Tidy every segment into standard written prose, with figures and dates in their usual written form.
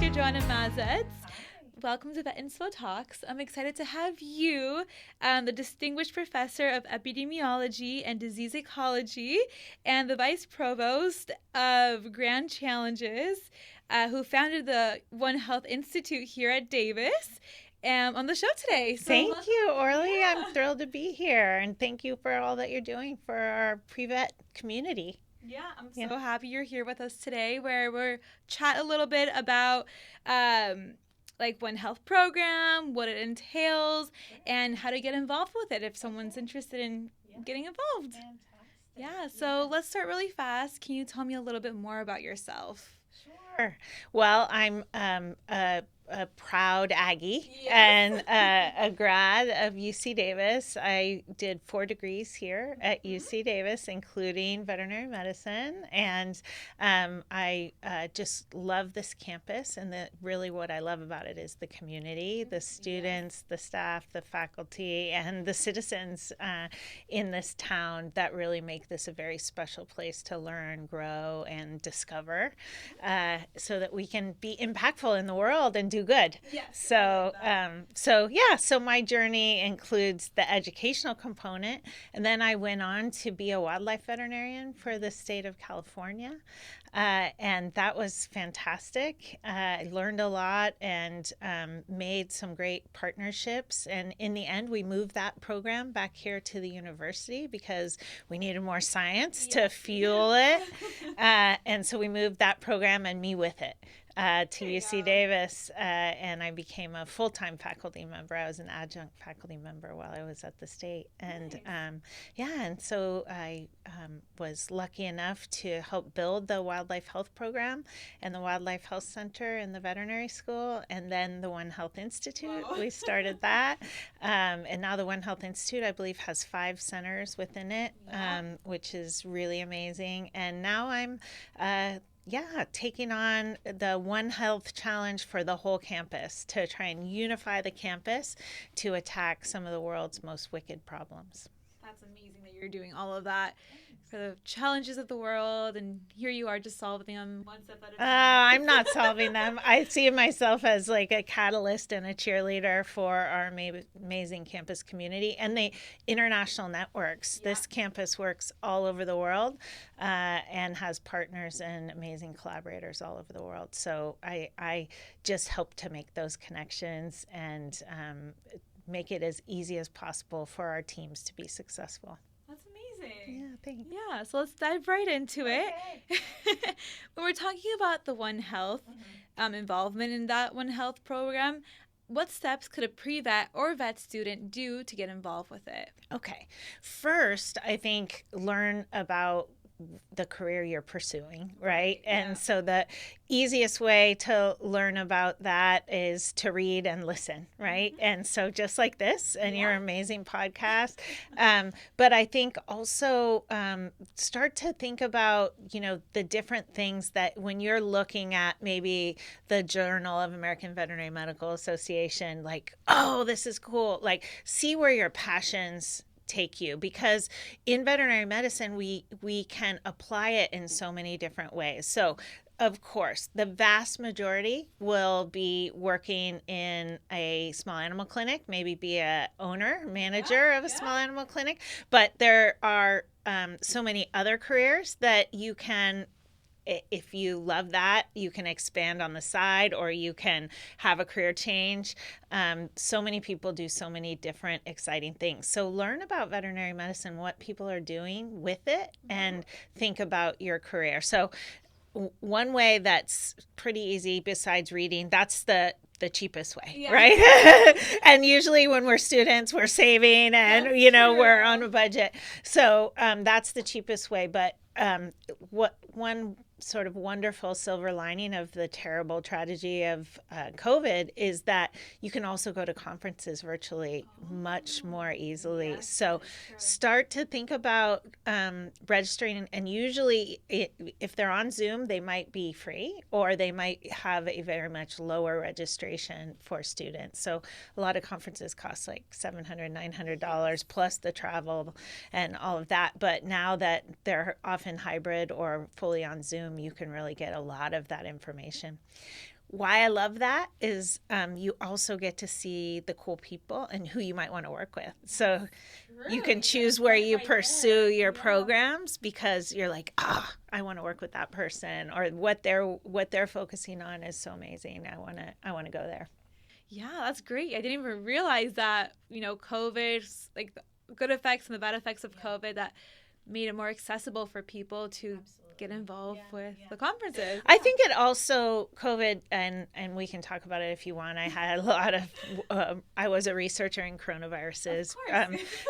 Dr. Joanna Mazet. Welcome to the Inspo Talks. I'm excited to have you, the distinguished professor of epidemiology and disease ecology, and the vice provost of Grand Challenges, who founded the One Health Institute here at Davis, on the show today. Thank you, Orly. Yeah. I'm thrilled to be here, and thank you for all that you're doing for our pre-vet community. Yeah, I'm so happy you're here with us today, where we're chat a little bit about like One Health program, what it entails, and how to get involved with it if someone's interested in getting involved. Fantastic. Yeah, so let's start really fast. Can you tell me a little bit more about yourself? Sure. Well, I'm a proud Aggie and a grad of UC Davis. I did 4 degrees here at UC Davis, including veterinary medicine, and I just love this campus. And really what I love about it is the community, the students, the staff, the faculty, and the citizens in this town that really make this a very special place to learn, grow, and discover, so that we can be impactful in the world and do good. Yes. So my journey includes the educational component, and then I went on to be a wildlife veterinarian for the state of California, and that was fantastic. I learned a lot and made some great partnerships, and in the end we moved that program back here to the university because we needed more science to fuel it, and so we moved that program and me with it to UC Davis, and I became a full-time faculty member. I was an adjunct faculty member while I was at the state, and and so I was lucky enough to help build the wildlife health program and the wildlife health center in the veterinary school, and then the One Health Institute. Wow. We started that, and now the One Health Institute, I believe, has 5 centers within it, which is really amazing. And now I'm taking on the One Health Challenge for the whole campus to try and unify the campus to attack some of the world's most wicked problems. That's amazing that you're doing all of that for the challenges of the world, and here you are just solving them one step at a time. I'm not solving them. I see myself as like a catalyst and a cheerleader for our amazing campus community and the international networks. Yeah. This campus works all over the world and has partners and amazing collaborators all over the world. So I just hope to make those connections and make it as easy as possible for our teams to be successful. That's amazing. Yeah, thanks. Yeah, so let's dive right into it. When we're talking about the One Health involvement in that One Health program, what steps could a pre-vet or vet student do to get involved with it? Okay. First, I think learn about the career you're pursuing, right? And so the easiest way to learn about that is to read and listen, right? And so just like this and your amazing podcast, but I think also start to think about, the different things that when you're looking at maybe the Journal of American Veterinary Medical Association, like, oh, this is cool, like see where your passions take you, because in veterinary medicine we can apply it in so many different ways. So of course, the vast majority will be working in a small animal clinic, maybe be a manager of a small animal clinic, but there are so many other careers that you can, if you love that, you can expand on the side, or you can have a career change. So many people do so many different exciting things. So learn about veterinary medicine, what people are doing with it, and think about your career. So one way that's pretty easy besides reading, that's the cheapest way, right? And usually when we're students, we're saving and, we're on a budget. So that's the cheapest way. But one sort of wonderful silver lining of the terrible tragedy of COVID is that you can also go to conferences virtually much more easily. Yes, so start to think about registering, and usually if they're on Zoom, they might be free, or they might have a very much lower registration for students. So a lot of conferences cost like $700, $900 plus the travel and all of that. But now that they're often hybrid or fully on Zoom, you can really get a lot of that information. why I love that is you also get to see the cool people and who you might want to work with. So you can choose where you pursue your programs because you're like, I want to work with that person, or what they're focusing on is so amazing. I want to go there. Yeah, that's great. I didn't even realize that, COVID, like the good effects and the bad effects of COVID, that made it more accessible for people to get involved with the conferences. I think it also COVID, and we can talk about it if you want. I had a lot of I was a researcher in coronaviruses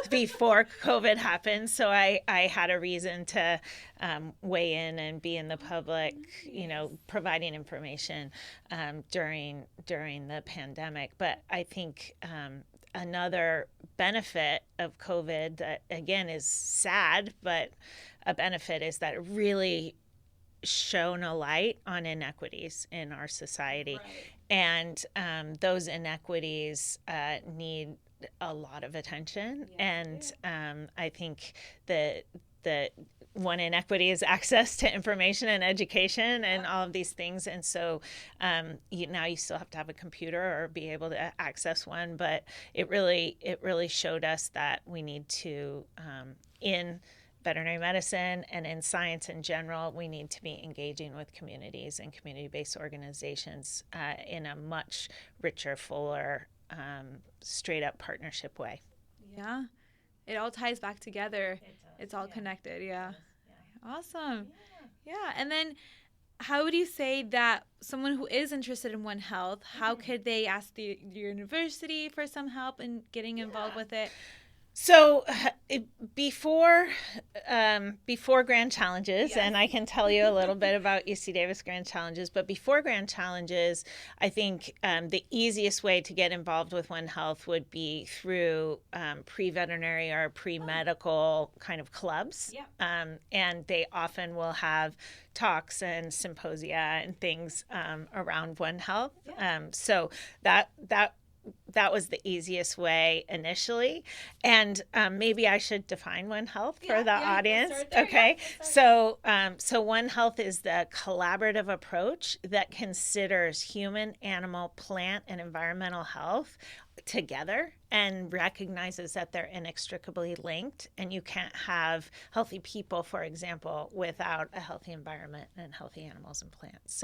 before COVID happened, so I had a reason to weigh in and be in the public, providing information during the pandemic. But I think another benefit of COVID that, again, is sad, but a benefit is that it really shone a light on inequities in our society. Right. And those inequities need a lot of attention. And I think that one inequity is access to information and education and all of these things. And so now you still have to have a computer or be able to access one. But it really showed us that we need to, in veterinary medicine and in science in general, we need to be engaging with communities and community-based organizations in a much richer, fuller, straight-up partnership way. Yeah. It all ties back together. It's all connected. Yeah. Awesome. Yeah. And then how would you say that someone who is interested in One Health, how could they ask the university for some help in getting involved with it? So before Grand Challenges, and I can tell you a little bit about UC Davis Grand Challenges, but before Grand Challenges, I think the easiest way to get involved with One Health would be through pre-veterinary or pre-medical kind of clubs. And they often will have talks and symposia and things around One Health. So that was the easiest way initially. And maybe I should define One Health for the audience. Okay. So One Health is the collaborative approach that considers human, animal, plant, and environmental health together and recognizes that they're inextricably linked, and you can't have healthy people, for example, without a healthy environment and healthy animals and plants.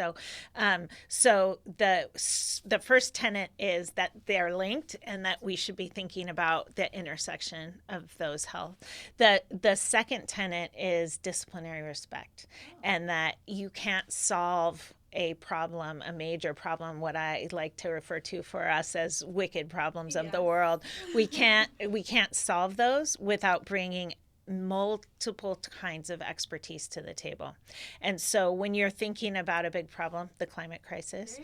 So the first tenet is that they're linked and that we should be thinking about the intersection of those health. The second tenet is disciplinary respect, and that you can't solve a problem, a major problem, what I like to refer to for us as wicked problems of the world. We can't solve those without bringing multiple kinds of expertise to the table. And so when you're thinking about a big problem, the climate crisis,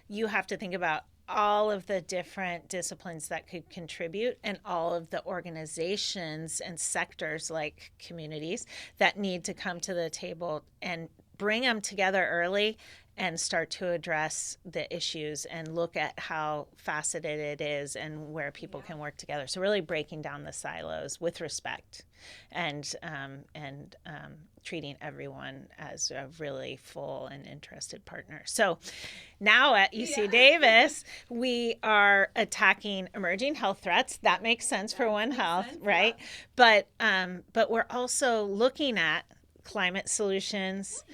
you have to think about all of the different disciplines that could contribute and all of the organizations and sectors like communities that need to come to the table and bring them together early and start to address the issues and look at how faceted it is and where people can work together. So really breaking down the silos with respect and treating everyone as a really full and interested partner. So now at UC Davis, we are attacking emerging health threats. That makes sense for One Health, right? But we're also looking at climate solutions,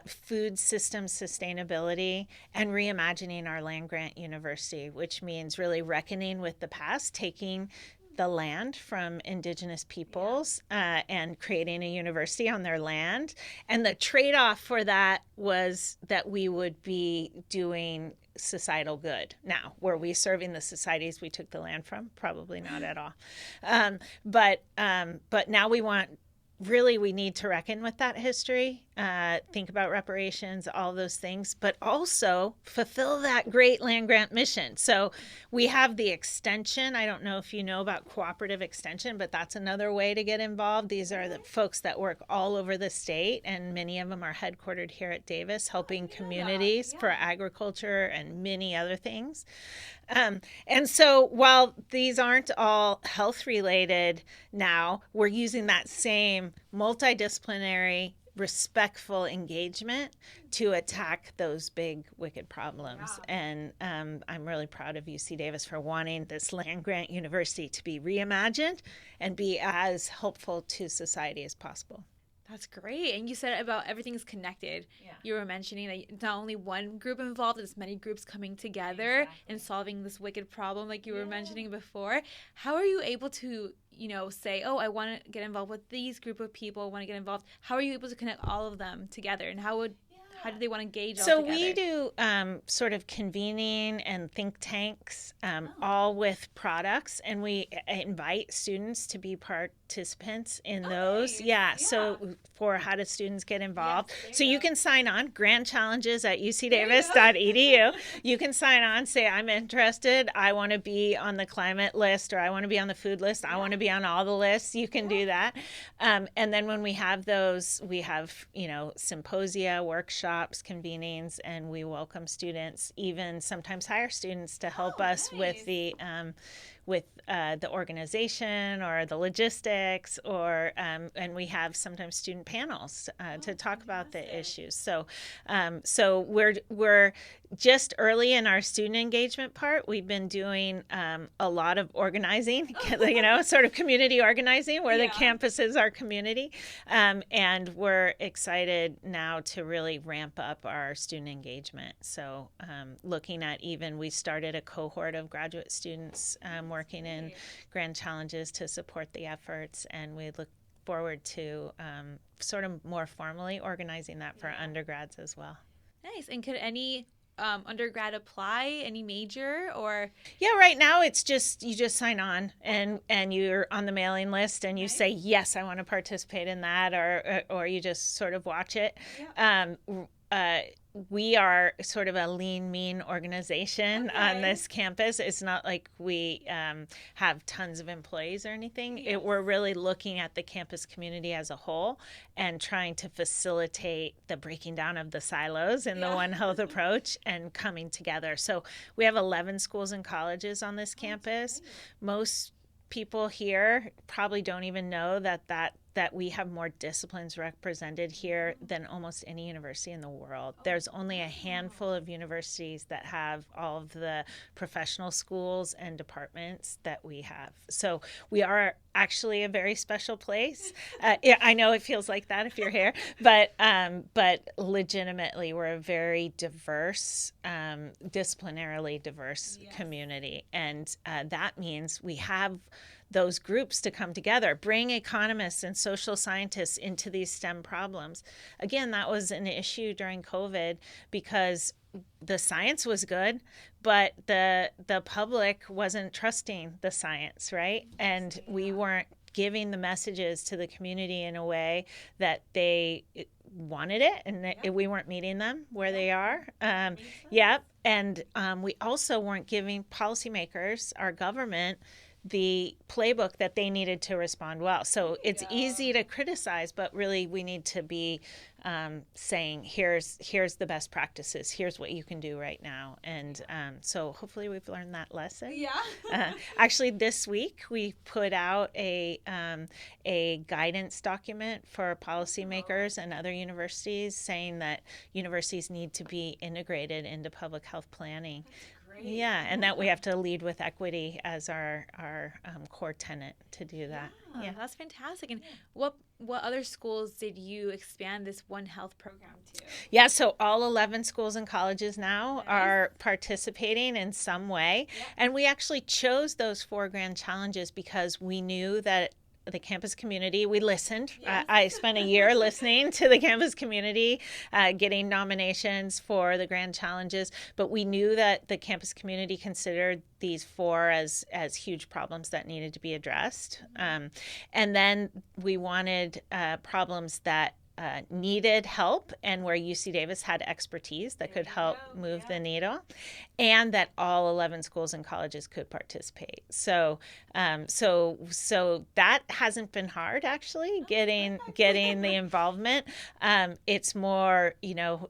food system sustainability, and reimagining our land-grant university, which means really reckoning with the past, taking the land from indigenous peoples and creating a university on their land. And the trade-off for that was that we would be doing societal good. Now, were we serving the societies we took the land from? Probably not at all. But now we need to reckon with that history, think about reparations, all those things, but also fulfill that great land grant mission. So we have the extension. I don't know if you know about cooperative extension, but that's another way to get involved. These are the folks that work all over the state, and many of them are headquartered here at Davis, helping communities for agriculture and many other things. And so while these aren't all health related now, we're using that same multidisciplinary respectful engagement to attack those big wicked problems. And I'm really proud of UC Davis for wanting this land-grant university to be reimagined and be as helpful to society as possible. That's great. And you said about everything's connected. Yeah. You were mentioning that it's not only one group involved, it's many groups coming together and solving this wicked problem like you were mentioning before. How are you able to, say, oh, I want to get involved with these group of people, I want to get involved. How are you able to connect all of them together? And how do they want to engage all together? So we do sort of convening and think tanks, all with products, and we invite students to be participants in those. Yeah. So for how do students get involved? So you can sign on, grand challenges at ucdavis.edu. You can sign on, say, I'm interested. I want to be on the climate list, or I want to be on the food list. I want to be on all the lists. You can do that. And then when we have those, we have, symposia, workshops, convenings, and we welcome students, even sometimes hire students to help us with the organization or the logistics, or and we have sometimes student panels to talk about the issues. So we're just early in our student engagement part. We've been doing a lot of organizing, sort of community organizing, where the campus is our community, and we're excited now to really ramp up our student engagement. So looking at, even we started a cohort of graduate students working in grand challenges to support the efforts, and we look forward to sort of more formally organizing that for undergrads as well. Nice. And could any undergrad apply, any major, or? Yeah, right now it's just, you just sign on and you're on the mailing list, and you say, yes, I want to participate in that, or you just sort of watch it. We are sort of a lean, mean organization on this campus. It's not like we have tons of employees or anything. We're really looking at the campus community as a whole and trying to facilitate the breaking down of the silos in the One Health approach and coming together. So we have 11 schools and colleges on this campus. Most people here probably don't even know that we have more disciplines represented here than almost any university in the world. There's only a handful of universities that have all of the professional schools and departments that we have. So we are actually a very special place. I know it feels like that if you're here, but legitimately we're a very diverse, disciplinarily diverse community. And that means we have those groups to come together, bring economists and social scientists into these STEM problems. Again, that was an issue during COVID because the science was good, but the public wasn't trusting the science, right? And we weren't giving the messages to the community in a way that they wanted it, and we weren't meeting them where they are. And we also weren't giving policymakers, our government, the playbook that they needed to respond well. So it's easy to criticize, but really we need to be saying, here's the best practices, here's what you can do right now. And so hopefully we've learned that lesson. Actually, this week we put out a guidance document for policymakers and other universities saying that universities need to be integrated into public health planning. Yeah, and that we have to lead with equity as our core tenet to do that. Yeah, that's fantastic. And what other schools did you expand this One Health program to? Yeah, so all 11 schools and colleges now are participating in some way. And we actually chose those 4 grand challenges because we knew that the campus community, we listened. I spent a year listening to the campus community, getting nominations for the grand challenges, but we knew that the campus community considered these 4 as huge problems that needed to be addressed. And then we wanted problems that needed help and where UC Davis had expertise that could help move the needle, and that all 11 schools and colleges could participate. So that hasn't been hard, actually, getting the involvement. It's more,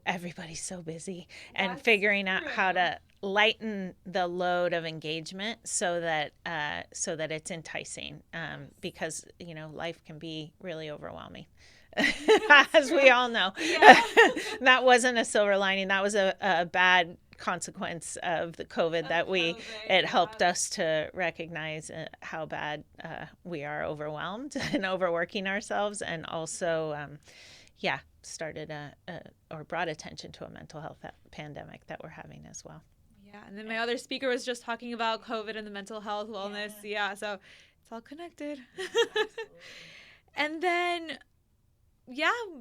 everybody's so busy and figuring out how to lighten the load of engagement so that it's enticing, because life can be really overwhelming. as we all know. Yeah. That wasn't a silver lining. That was a bad consequence of the COVID that it helped us to recognize how bad we are overwhelmed and overworking ourselves, and also, started or brought attention to a mental health pandemic that we're having as well. Yeah, and then my other speaker was just talking about COVID and the mental health wellness. Yeah, so it's all connected. And then,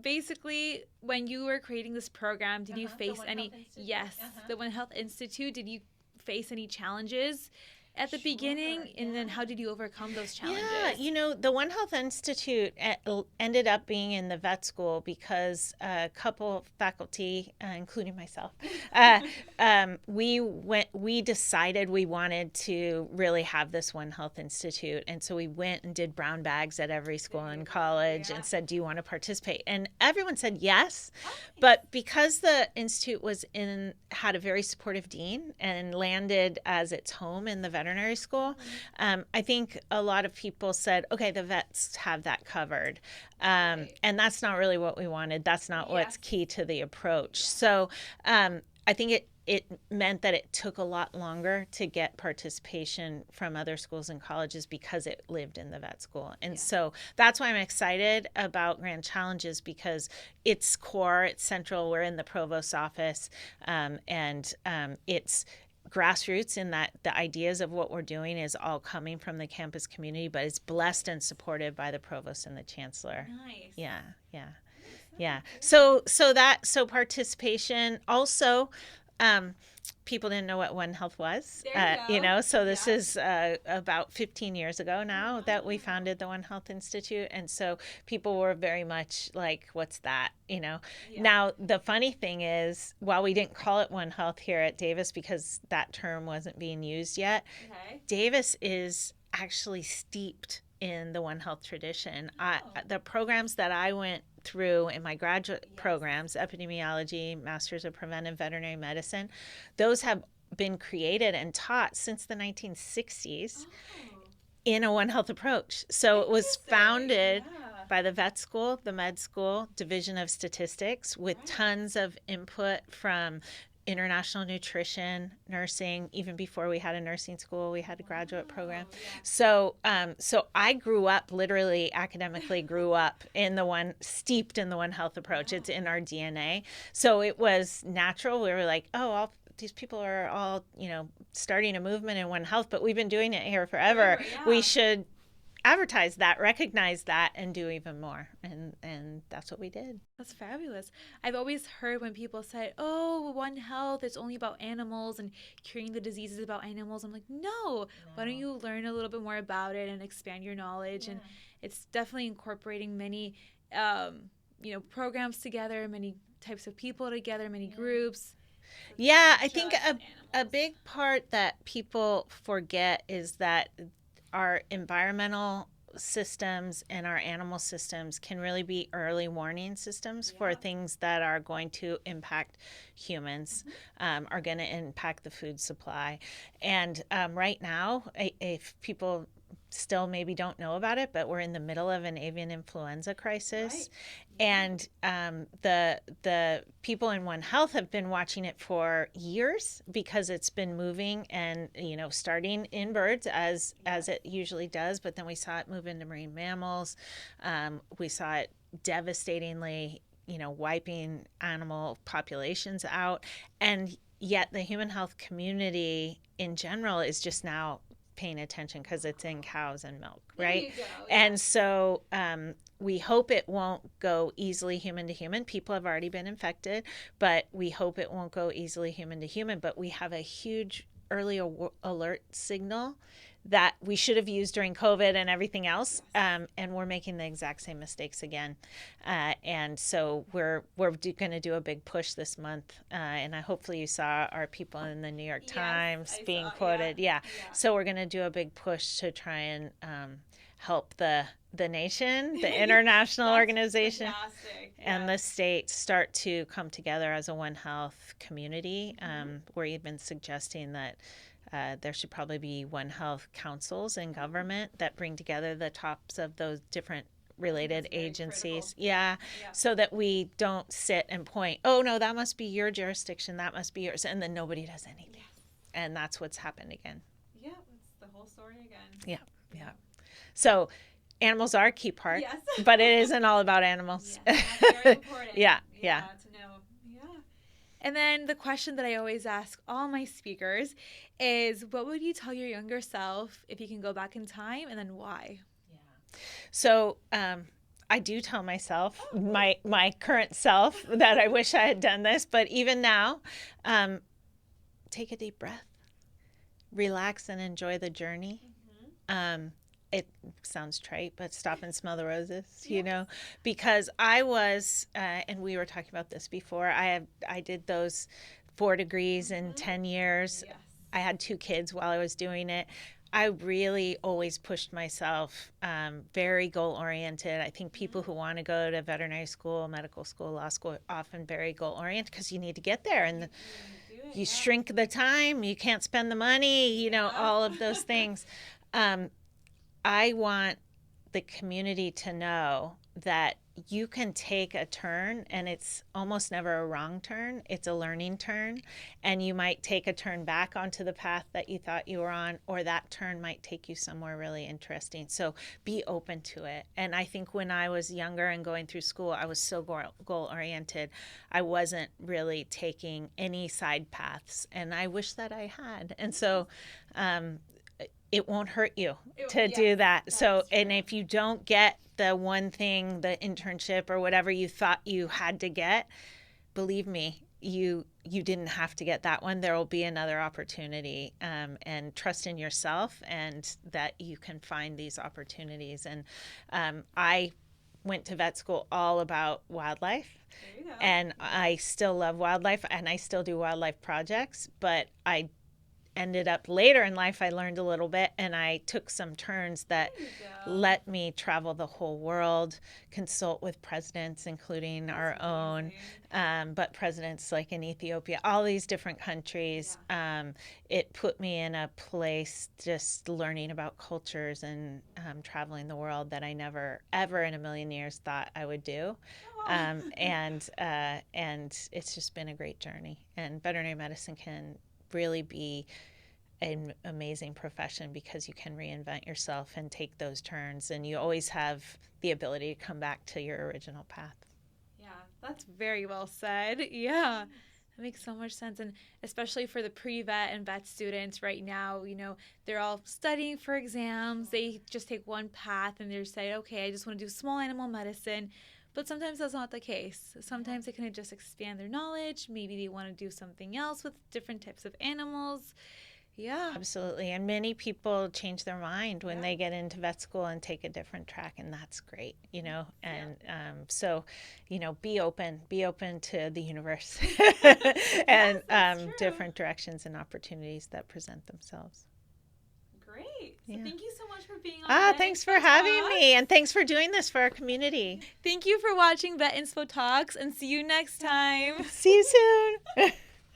basically, when you were creating this program, did you face any? Yes, the One Health Institute. Did you face any challenges at the beginning, and then how did you overcome those challenges? Yeah, the One Health Institute ended up being in the vet school because a couple faculty, including myself, we decided we wanted to really have this One Health Institute, and so we went and did brown bags at every school and college and said, do you want to participate? And everyone said yes, but because the institute had a very supportive dean and landed as its home in the veterinary school, I think a lot of people said, okay, the vets have that covered. And that's not really what we wanted. That's not what's key to the approach. So I think it meant that it took a lot longer to get participation from other schools and colleges because it lived in the vet school. And so that's why I'm excited about Grand Challenges, because it's core, it's central. We're in the provost's office, and it's grassroots in that the ideas of what we're doing is all coming from the campus community, but it's blessed and supported by the provost and the chancellor. Nice. Yeah. So participation also. People didn't know what One Health was, so this is about 15 years ago now that we founded the One Health Institute. And so people were very much like, what's that? Now, the funny thing is, while we didn't call it One Health here at Davis because that term wasn't being used yet, Davis is actually steeped in the One Health tradition. The programs that I went through in my graduate programs, Epidemiology, Masters of Preventive Veterinary Medicine, those have been created and taught since the 1960s in a One Health approach. So it was founded by the vet school, the med school, Division of Statistics, with tons of input from international nutrition, nursing. Even before we had a nursing school, we had a graduate program. So I grew up, literally academically grew up steeped in the One Health approach. It's in our DNA. So it was natural. We were like, these people are all, starting a movement in One Health, but we've been doing it here forever. We should advertise that, recognize that, and do even more. And that's what we did. That's fabulous. I've always heard when people say, One Health, it's only about animals and curing the diseases about animals. I'm like, no. Why don't you learn a little bit more about it and expand your knowledge? And it's definitely incorporating many, programs together, many types of people together, many groups. Yeah, I think a big part that people forget is that our environmental systems and our animal systems can really be early warning systems for things that are going to impact humans, are going to impact the food supply. And right now, if people still maybe don't know about it, but we're in the middle of an avian influenza crisis. And the people in One Health have been watching it for years because it's been moving and, starting in birds as it usually does. But then we saw it move into marine mammals. We saw it devastatingly, wiping animal populations out. And yet the human health community in general is just now paying attention because it's in cows and milk, right? And so we hope it won't go easily human to human. People have already been infected, but we hope it won't go easily human to human. But we have a huge early alert signal that we should have used during COVID and everything else, and we're making the exact same mistakes again. And so we're going to do a big push this month, and hopefully you saw our people in the New York Times being quoted. So we're going to do a big push to try and help the nation, the international organization, and the state start to come together as a One Health community. We're even suggesting that there should probably be One Health councils in government that bring together the tops of those different related very agencies. critical. Yeah. Yeah. So that we don't sit and point, oh, no, that must be your jurisdiction. That must be yours. And then nobody does anything. Yes. And that's what's happened again. Yeah, it's the whole story again. Yeah. Yeah. So animals are a key part, Yes. but it isn't all about animals. Yeah, that's very important. Yeah. To know. Yeah. And then the question that I always ask all my speakers is, what would you tell your younger self if you can go back in time, and then why? Yeah. So I do tell myself, my current self, that I wish I had done this, but even now, take a deep breath, relax and enjoy the journey. It sounds trite, but stop and smell the roses, you know, because I was, and we were talking about this before, I did those 4 degrees in 10 years. Yes. I had 2 kids while I was doing it. I really always pushed myself, very goal-oriented. I think people who want to go to veterinary school, medical school, law school are often very goal-oriented because you need to get there. And you shrink the time, you can't spend the money, you know, all of those things. I want the community to know that you can take a turn, and it's almost never a wrong turn. It's a learning turn, and you might take a turn back onto the path that you thought you were on, or that turn might take you somewhere really interesting. So be open to it. And I think when I was younger and going through school, I was so goal-oriented. I wasn't really taking any side paths, and I wish that I had. And so it won't hurt you to do that. So, and if you don't get the one thing, the internship or whatever you thought you had to get, believe me, you didn't have to get that one. There will be another opportunity, and trust in yourself and that you can find these opportunities. And I went to vet school all about wildlife. There you go. And I still love wildlife, and I still do wildlife projects, but I ended up later in life, I learned a little bit, and I took some turns that let me travel the whole world, consult with presidents, including our own, but presidents like in Ethiopia, all these different countries. It put me in a place just learning about cultures and traveling the world that I never, ever in a million years thought I would do. And it's just been a great journey. And veterinary medicine can really be an amazing profession because you can reinvent yourself and take those turns, and you always have the ability to come back to your original path. Yeah, that's very well said. Yeah, that makes so much sense. And especially for the pre-vet and vet students right now, you know, they're all studying for exams. They just take one path and they're saying, okay, I just want to do small animal medicine. But sometimes that's not the case. Sometimes they can just expand their knowledge. Maybe they want to do something else with different types of animals. Yeah. Absolutely. And many people change their mind when they get into vet school and take a different track, and that's great, you know. And so, you know, be open to the universe and different directions and opportunities that present themselves. Great. So thank you so much for being on. Thanks for having me, and thanks for doing this for our community. Thank you for watching Vet Inspo Talks, and see you next time. See you soon.